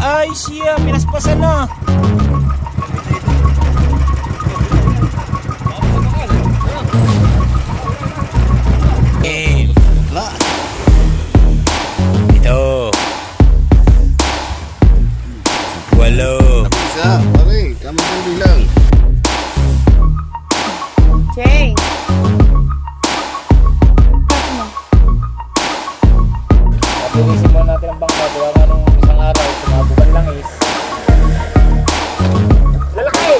Ay siya, pinaspasan na. Ito. Walo. Isa, pare, kami ng bilang. Cheng. Napilisin mo natin ang bangka. Buwan nga nung isang araw, sumabukan lang is. Lalaki!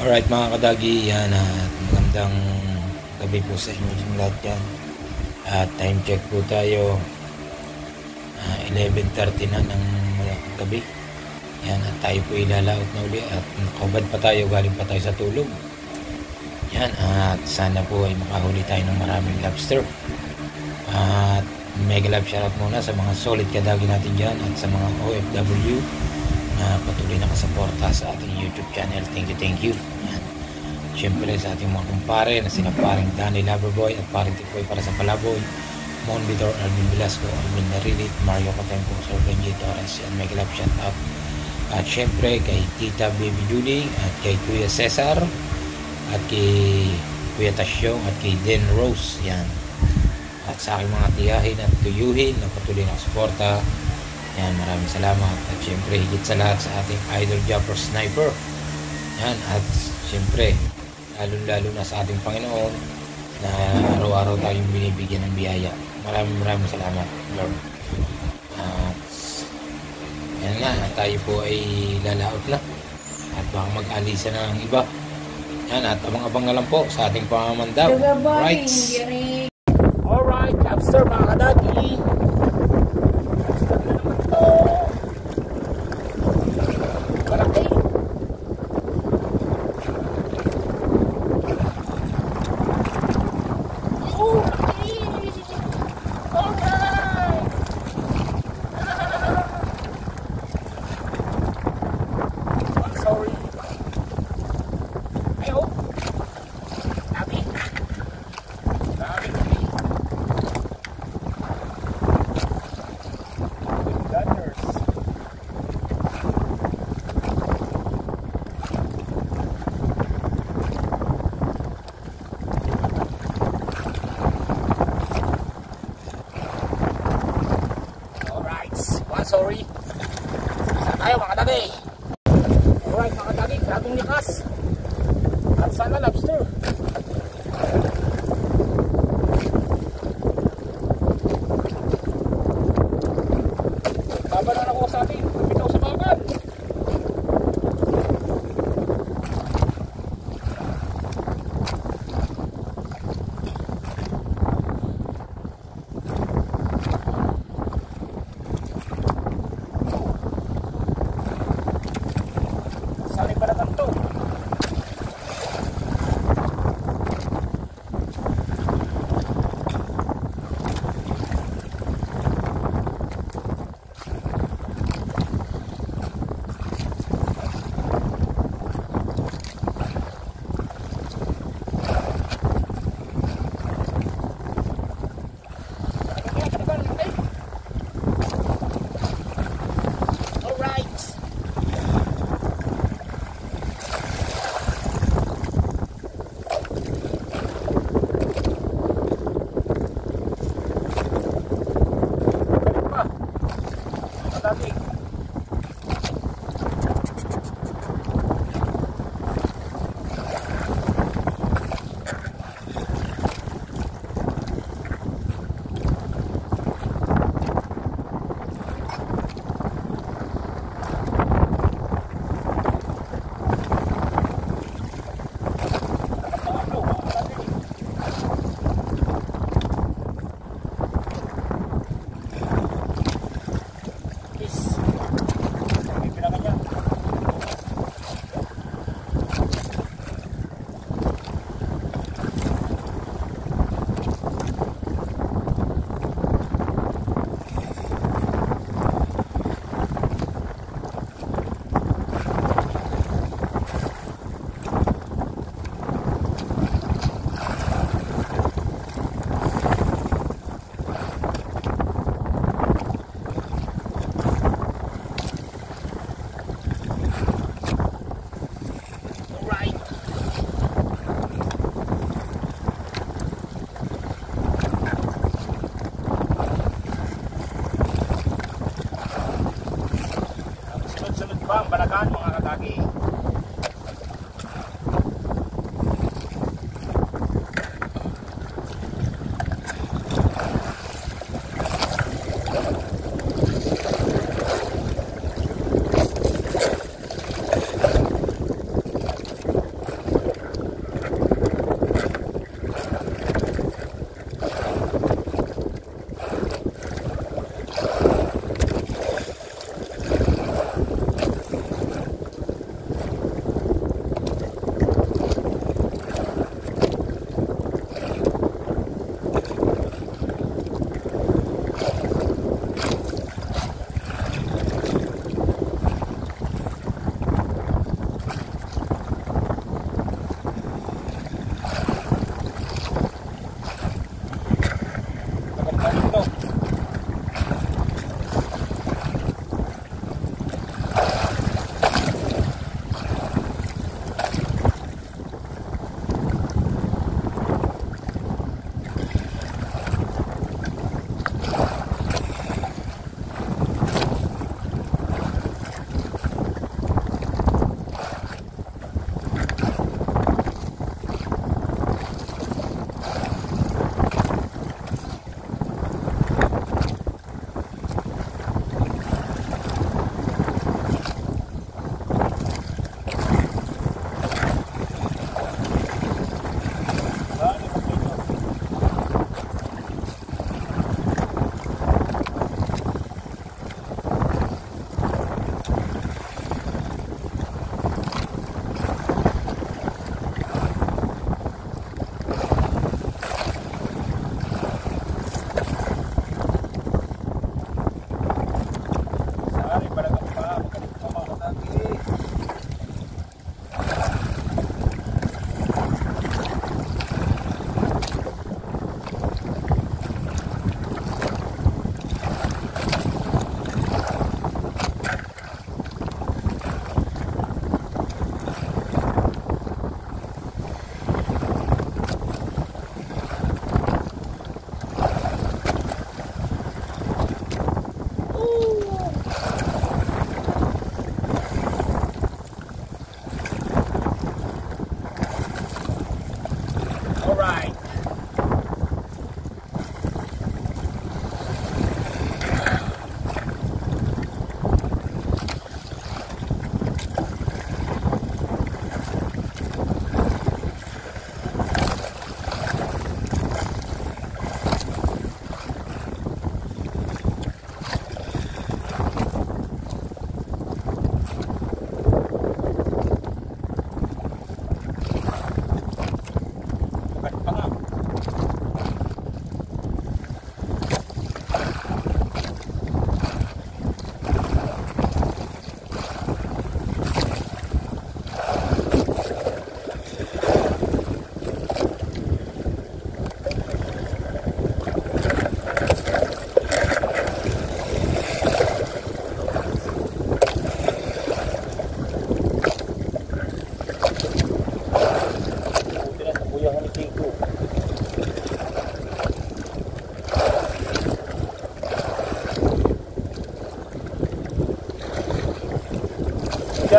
Alright mga kadagi, yan at magandang gabi po sa inyo lahat yan. At time check po tayo, 11:30 na ng gabi. Yan at tayo po ilalaot na uli at nakabad pa tayo, galing pa tayo sa tulog. Yan at sana po ay makahuli tayo ng maraming lobster. At mega love shoutout muna sa mga solid kadagi natin dyan at sa mga OFW na patuloy nakasuporta sa ating YouTube channel. Thank you. Yan. Siyempre sa ating mga kumpare na sina paring Danny Loverboy at paring Tikoy para sa Palaboy, Mon Vitor, Alvin Velasco, Alvin Narilit, Mario Catempo, Sir Benji Torres, and mega love shout out. At siyempre kay Tita Baby Julie at kay Kuya Cesar at kay Kuya Tasyong at kay Den Rose. Yan. At sa aking mga tiyahin at tuyuhin na patuloy nakasuporta. Yan, maraming salamat. At syempre, higit sa lahat sa ating idol Jumper Sniper. Yan, at syempre, lalo na sa ating Panginoon na araw-araw tayong binibigyan ng biyaya. Maraming salamat, Lord. At yan nga, tayo po ay lalaot na. At baka mag-alisa na ng iba. Yan, at abang-abang na lang po sa ating pamamandaw. Right. Alright, lobster mga kadagi. Sorry. Saan tayo mga kadagi? Alright mga kadagi, grabing likas. At sana lobster. Babalan ako sa atin. Bitaw sa bagal.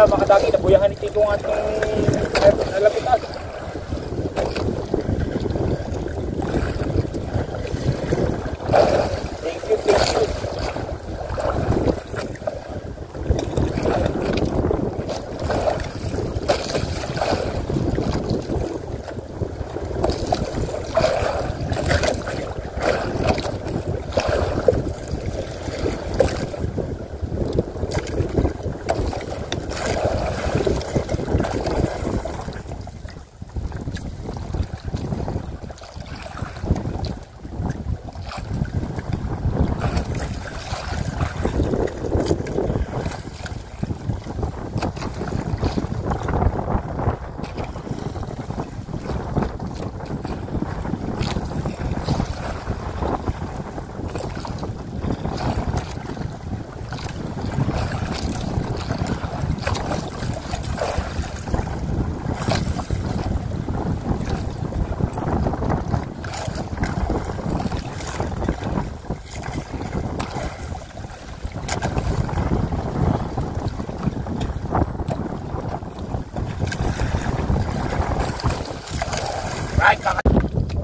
mga dagi, nabuyahan ni Tito ang ating nalapitan. Thank you, thank you.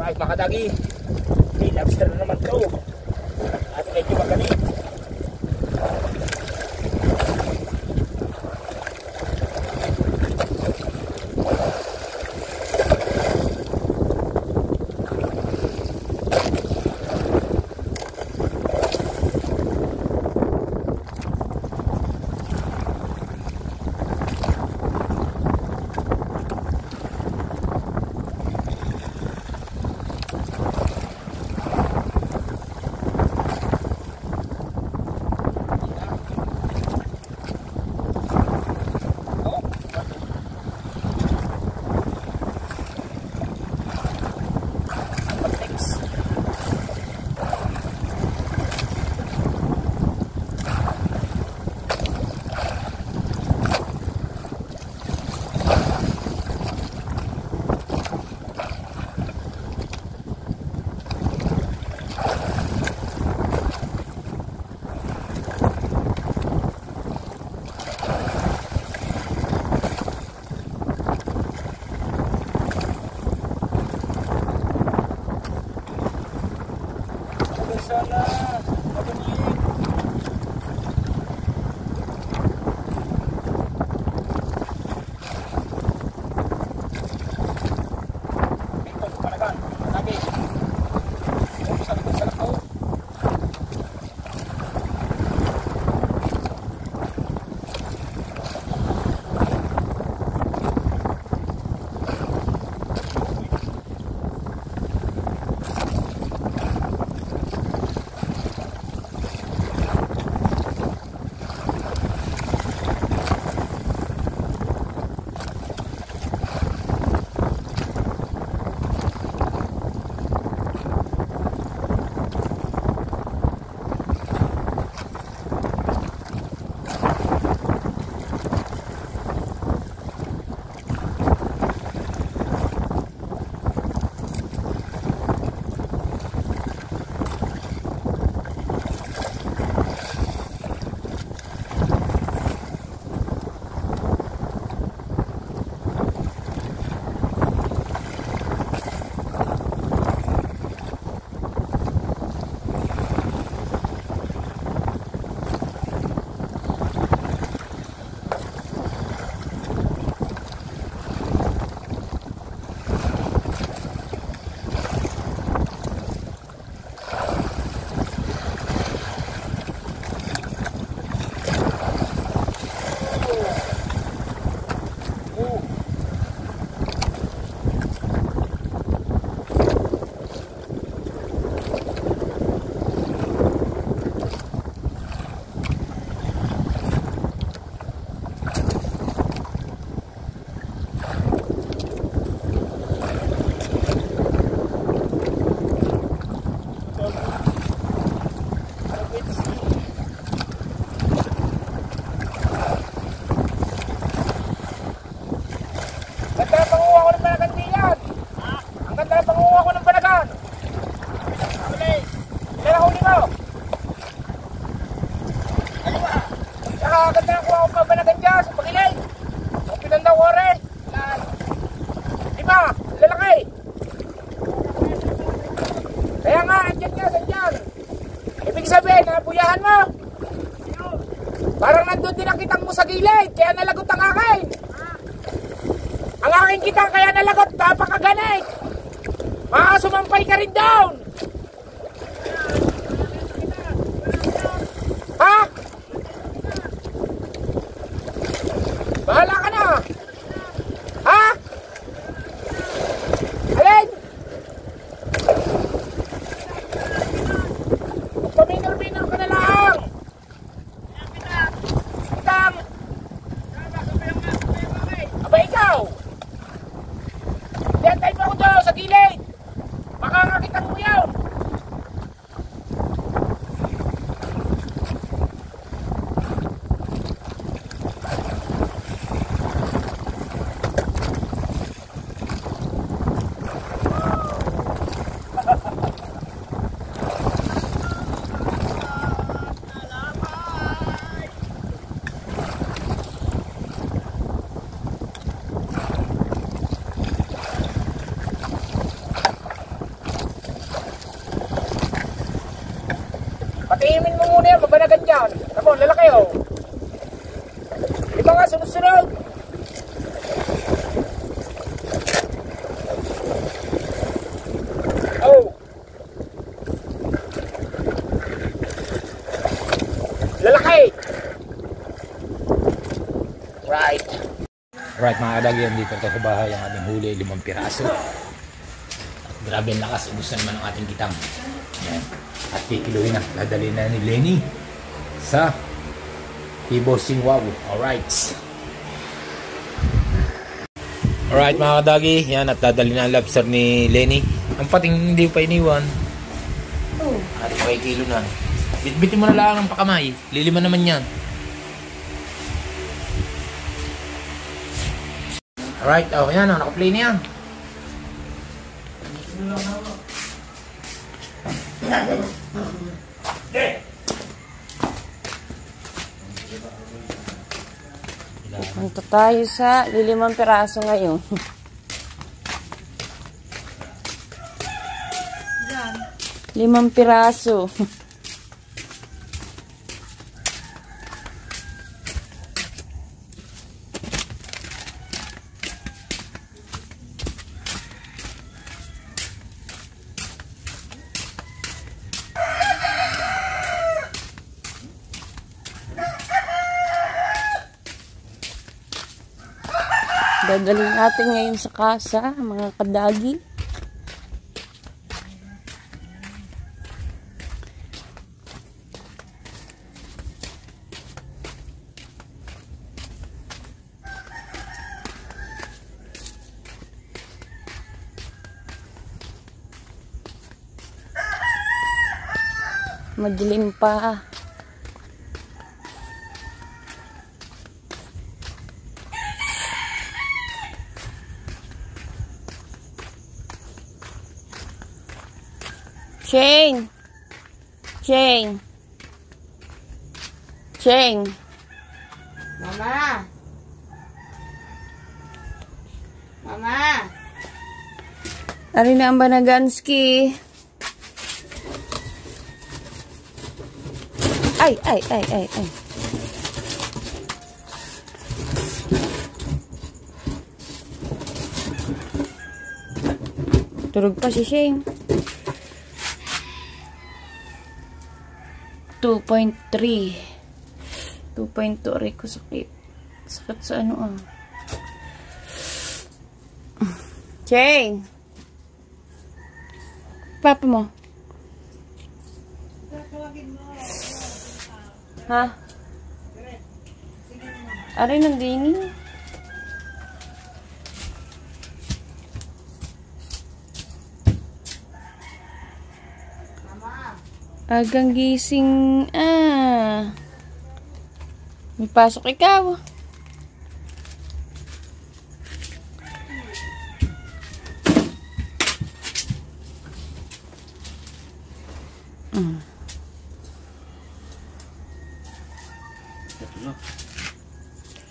Alright mga dagi, may lobster na naman to at medyo magaling. kagabi, nabuyahan mo. Parang nandun din ang kitang mo sa gilid, kaya nalagot ang akin. Ang aking kitang kaya nalagot, napakaganig. Baka sumampay ka rin down. Ha? Bahala ka na. Ha? Alin? Paminal-minal ka na lang. Kitang. Aba ikaw. Dentay mo ako doon sa gilid. Makakakitang mo yun. Patiimin mo muna yan, mabanagan dyan. Tapos, lalaki oh. Iba nga, sunod-sunod. Oh. Lalaki. Right. Right mga kadagyan, dito sa bahay ang ating huli, 5 piraso. At grabe ang lakas, ubos na naman ang ating kitang. Yan. At kikiluhin na, dadali na ni Lenny sa Tibosing Wow. Alright. Alright mga kadagi, yan at dadali na ang lobster ni Lenny. Ang pating hindi pa iniwan. At pakikilo na. Bitbitin mo na lang ang pakamay. Lilima naman yan. Alright, oh yan, nakaplay na yan. Punta tayo sa 5 piraso ngayon. 5 piraso. Dadalhin natin ngayon sa kasa, mga kadagi. Madilim pa. Cheng! Cheng! Cheng! Mama! Mama! Ari na ang Banaganski. Ay! Turog pa si Shane. 2.3 2.2 aray ko sakit sa ano ah. Cheng, papa mo ha? Aray nandini agang gising ah. May pasok ikaw.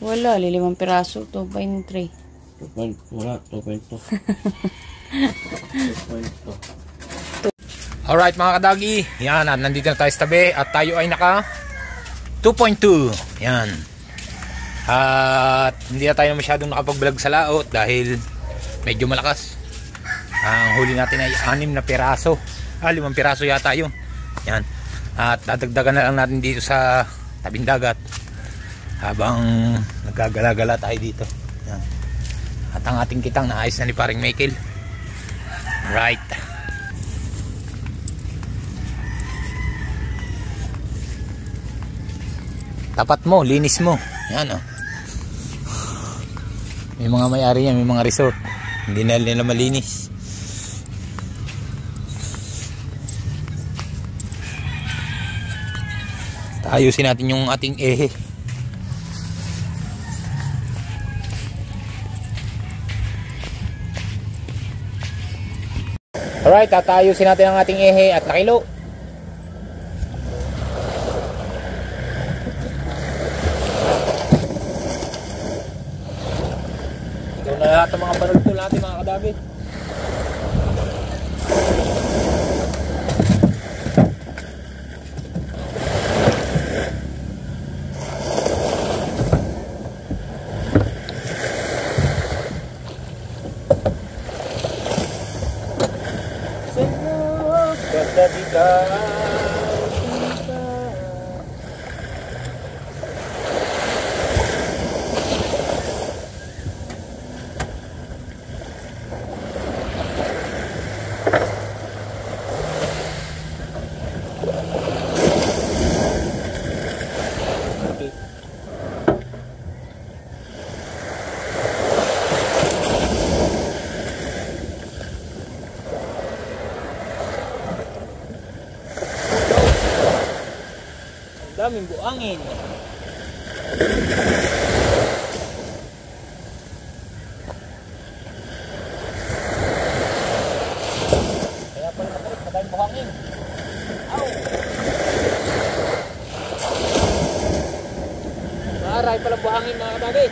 Wala, 5 piraso, 2.3. Wala, 2.2. 2.2. Alright mga kadagi, yan, at nandito na tayo sa tabi at tayo ay naka 2.2. Yan. At hindi na tayo masyadong nakapag-vlog sa laot dahil medyo malakas. Ang huli natin ay 6 na piraso. 5 piraso yata yun. Yan. At dadagdagan na lang natin dito sa tabing dagat habang nagagala-gala tayo dito. Yan. At ang ating kitang naayos na ni paring Michael. Right. Tapat mo, linis mo. Yan o. May mga may-ari yan, may mga resort. Hindi na nila malinis. Ayusin natin yung ating ehe. Alright, tatayusin natin ang ating ehe at nakilo. Lahat ng mga panultol natin mga kadabi. Daming buangin. Kaya pala madaming buhangin. Aw! Maray pala buhangin mga kadagi.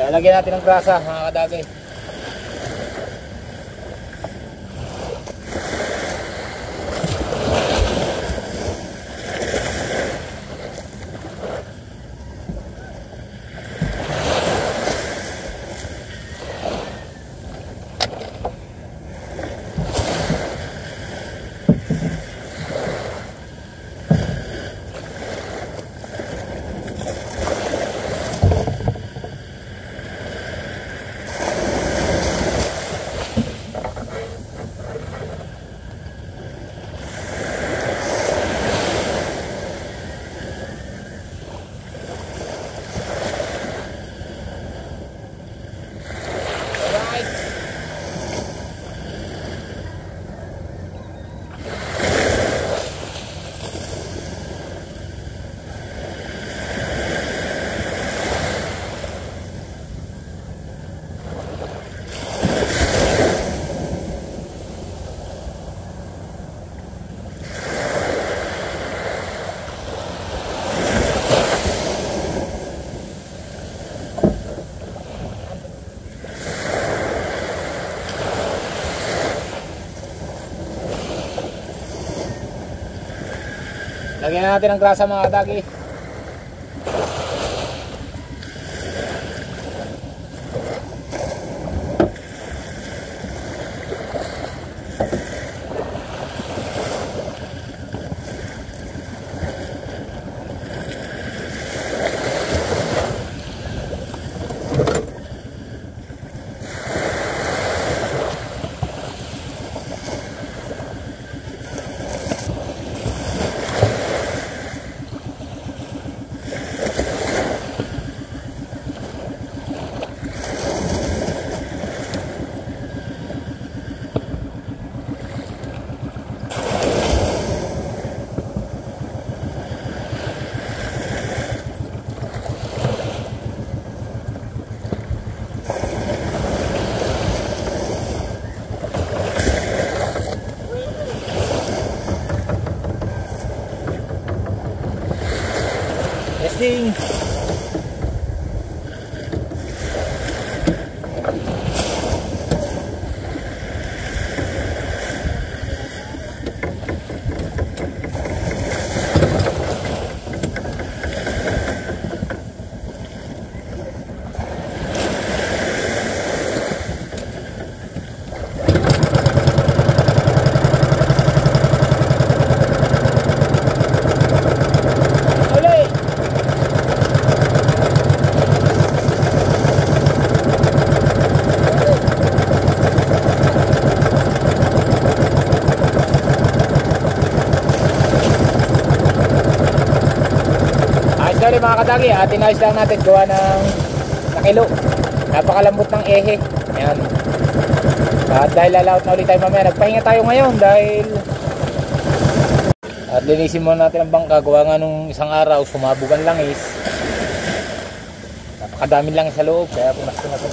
Lalagyan natin ng grasa mga kadagay. Lagyan na natin ng grasa mga kadagi. Testing. Sorry mga kadagi, tinayos lang natin gawa ng nakilo. Napakalambot ng ehe. Ayan. At dahil lalaot na ulit tayo mamaya, nagpahinga tayo ngayon dahil at linisin muna natin ang bangka. Gawa nga nung isang araw, sumabog ang langis. Napakadami lang sa loob, kaya punas ko na ito.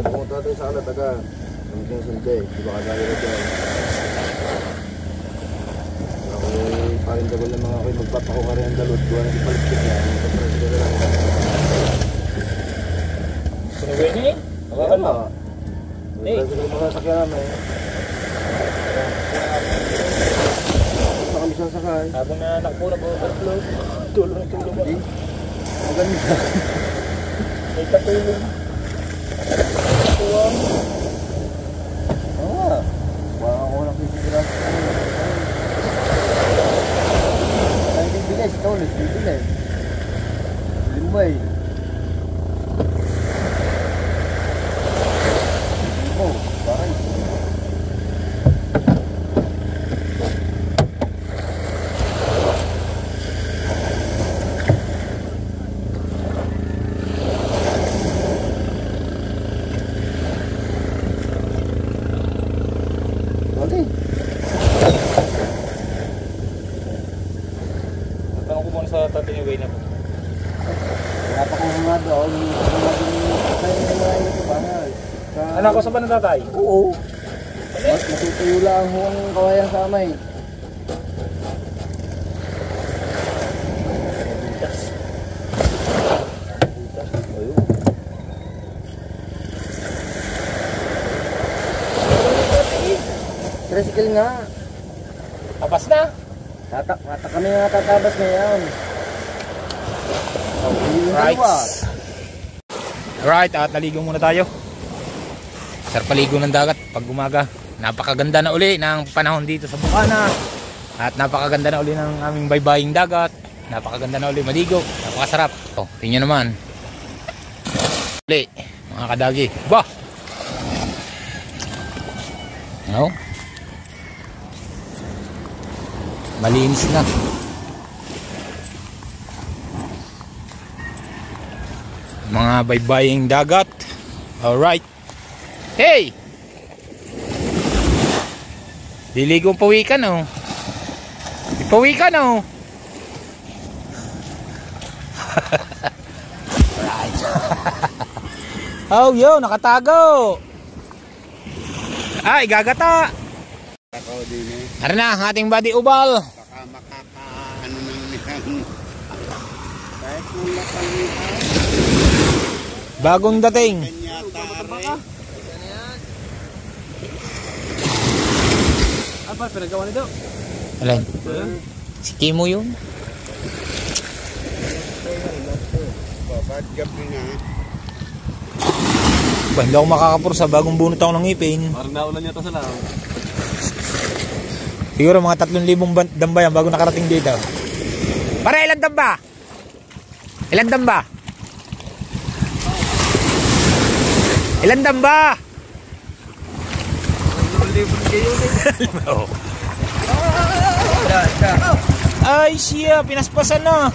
Pumunta tayo sa Alataga. Hanggang Sunday. Di ba kagaya na dyan? Ako parindagol ng mga ako'y magpapakukari ang dalot. Gawa na ipalitkit niya. Sinuwi niya eh? Hawakan mo. May mga sakyan namin. Basta kami sasakay. Habang na nakapura po overflow, tulong mo. Maganda. May katulong. Tuwang. Oo. Baka ako lang pipigil. Ay, bibilis. Ikaw ulit. Bibilis. Limbay. Oh, parang. Okay. Tanong ko muna sa tatay ni Wayne po. Napakahangad ako. Anak ko sa ba ng tatay? Oo. Matutuyo lang ho ang kawayan sa amay. Tricycle nga. Abas na. Kami nga tatabas na yan. Right. Right, at naligo muna tayo. Sarap paligo ng dagat pag umaga. Napakaganda na uli ng panahon dito sa Bukana. At napakaganda na uli ng aming baybaying dagat. Napakaganda na uli maligo. Napakasarap. Oh, tingnan naman. Uli, mga kadagi. Bah! No? Malinis na. Mga baybaying dagat. Alright. Hey! Liligong pawikan oh. Pawikan oh. Alright. Oh, yo, nakatago. Ay, gagata. Ako din eh. Tara na, ang ating body ubal. Baka ano nang nilang. Kahit wala pang nilang. Bagong dating. Kanyata are. Apa pinagawa nito? Alin? Si Kimo yun. Bad gabi nga. Ba, hindi ako makakapur sa bagong bunot ako ng ngipin. Parang naulan yata sa lang. Siguro mga 3,000 damba yan bago nakarating dito. Pare, ilan damba? Ilan damba? Ilan damba? Oh. Ay siya, pinaspasan na.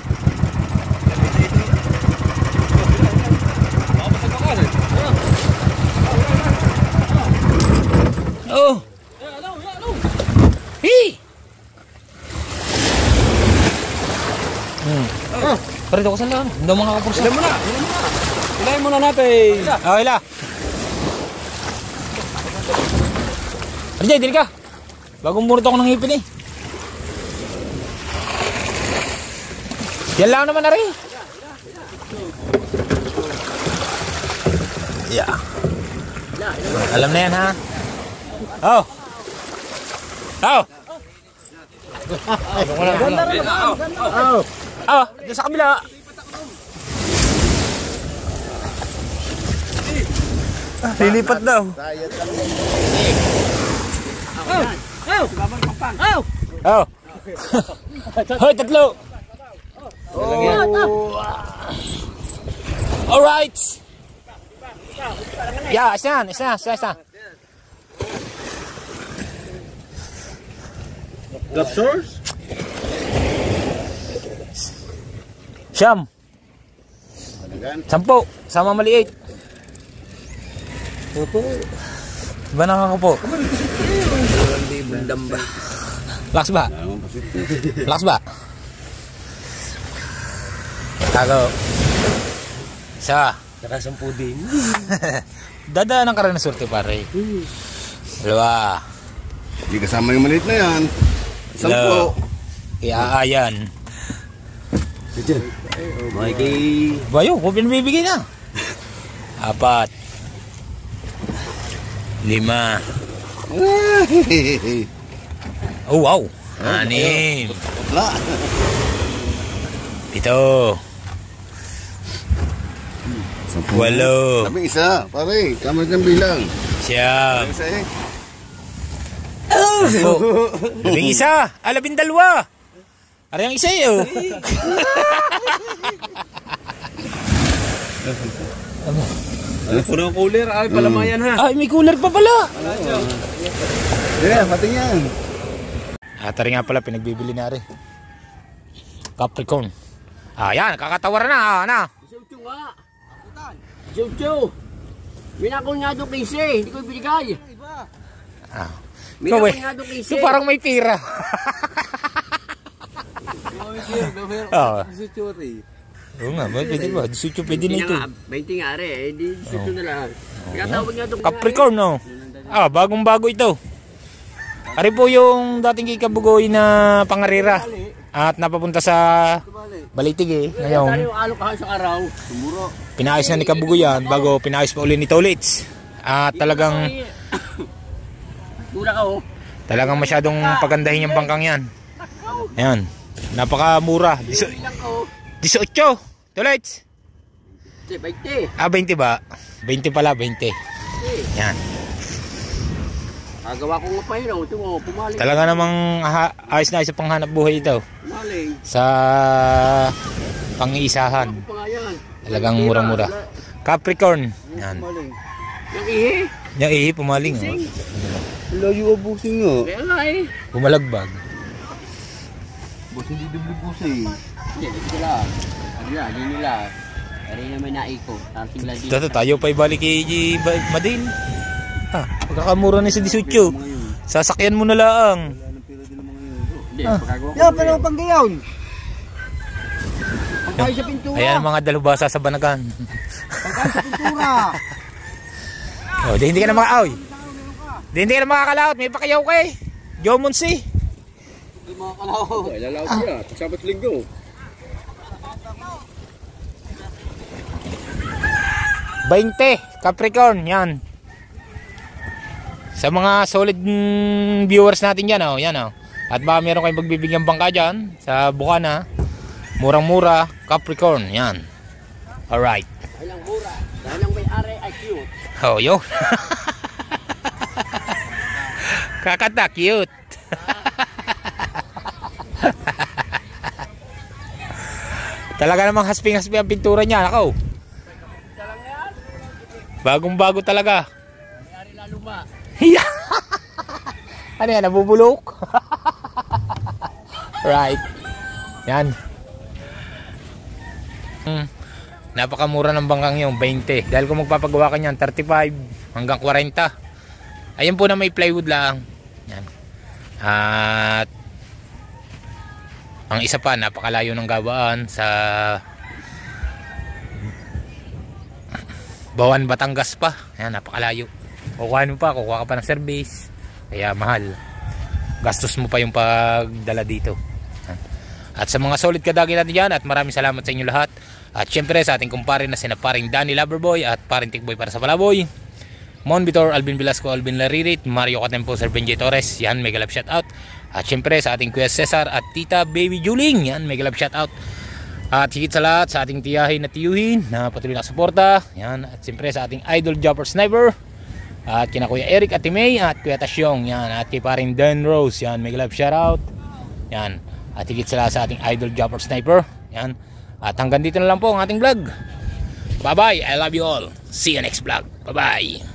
Oh. Hi. Pare, ako sa lang. Hindi ako makakapursa. Ilan mo na. Ilayin muna natin. Okay la. Arjay, dili ka. Bagong murot ako ng ngipin eh. Yan lang naman na rin. Yeah. Alam na yan ha. Oh. Oh. Oh, dyan sa kabila. Lilipat daw. Diet lang. Oh. Hoy, tatlo. Alright. Yeah, isa. Lapsors? Siyam. 10. Sama maliit. Opo. Ba nakakapo? Damba. Laks ba? Laks ba? Tago. Isa. Saka 10 din. Dadaan ka rin ng surte pare. Dalawa. Hindi kasama yung maliit na yan. 10. Iaayan. Mikey. Bayo, kung pinabibigay na. 4. 5. Oh wow. 6. Wala. 7. 8. Sabi isa, pare. Kamay ng bilang. 9. Isa eh. 10. 11. 12. Ari ang isa eh. Oh. Ano po ng cooler? Ay, palamayan ha. Ay, may cooler pa pala. Yeah, pati yan. Tari nga pala, pinagbibili na rin. Capricorn. Yan, kakatawar na. Ano? Chuchu nga. Chuchu. Minakon nga doon kay Shay. Hindi ko ibigay. Ikaw Minakon nga doon kay Shay. parang may pira. Oo. Oo nga, pwede ba? 18 pwede na ito. 20 nga rin. Hindi 18 na lang. Pinatawag nga doon. Capricorn, no? Bagong-bago ito. Ari po yung dating kikabugoy na pangarira. At napapunta sa Balitig eh. Tayo Ngayon, alok ka sa araw. Sumuro. pinayos na ni Kabugoyan bago pinayos pa uli ni Tolits. At talagang Tula ka oh. talagang masyadong pagandahin yung bangkang yan. Ayan. Napakamura. Ilang ka oh. 18. Tolits. 20. 20 ba? 20 pala, 20. Yan. Agawa ko nga pa yun. Ito mo, pumaling. Talaga namang ayos na sa panghanap buhay ito. Pumaling. Sa pang-iisahan. Ako pa nga yan. Talagang mura-mura. Capricorn. Yan. Yung ihi. Yung ihi, pumaling. Oh. Layo abusing nga. Kaya nga eh. Pumalagbag. Bus hindi dubli busi. Hindi, ito sila. Ano yan, hindi nila. Pero naman naiko. Tapos lang dito. Dito tayo pa ibalik kay Madin. Pagkakamura na sa 18. Sasakyan mo na lang. Hindi, pagkagawa ko. Pero pang gayon. Pagkain sa pintura. Ayan mga dalubasa sa Banagan. Pagkain sa pintura. Oh, di hindi ka na makaaw. Di hindi ka na makakalaot. May pakiyaw ka eh. Jomon si. Hindi makakalaw. Ay, lalaot siya. Sabat linggo. Capricorn, yan. Sa mga solid viewers natin yan, oh, yan, oh. At baka meron kayong pagbibigyan bangka dyan sa Bukana. Murang-mura, Capricorn, yan. Alright. Walang mura. Dahil ang may-ari ay cute. Oh, yo. Kakata, cute. Talaga namang hasping-hasping ang pintura niya, ako. Bagong-bago talaga. May-ari na luma. Ano yan, nabubulok? Right. Yan. Napakamura ng bangkang yung 20. Dahil kung magpapagawa ka niyan, 35 hanggang 40. Ayun po na may plywood lang. Yan. At ang isa pa, napakalayo ng gawaan sa Bawan, Batangas pa. Yan, napakalayo. Kukuha mo pa, kukuha ka pa ng service. Kaya mahal. Gastos mo pa yung pagdala dito. At sa mga solid kadagi natin dyan, at maraming salamat sa inyo lahat. At syempre sa ating kumpare na sina paring Danny Loverboy at paring Tikboy para sa Palaboy, Mon Vitor, Alvin Velasco, Alvin Laririt, Mario Catempo, Sir Benji Torres, yan, mega love shout out. At syempre sa ating Kuya Cesar at Tita Baby Juling, yan, mega love shout out. At higit sa lahat sa ating tiyahin na tiyuhin na patuloy na suporta, yan. At syempre sa ating idol Jumper Sniper, at kina Kuya Eric at May at Kuya Tasyong, yan. At kay paring Dan Rose, yan, mega love shout out. Yan. At higit sa lahat sa ating idol Jumper Sniper, yan. At hanggang dito na lang po ang ating vlog. Bye bye, I love you all. See you next vlog. Bye bye.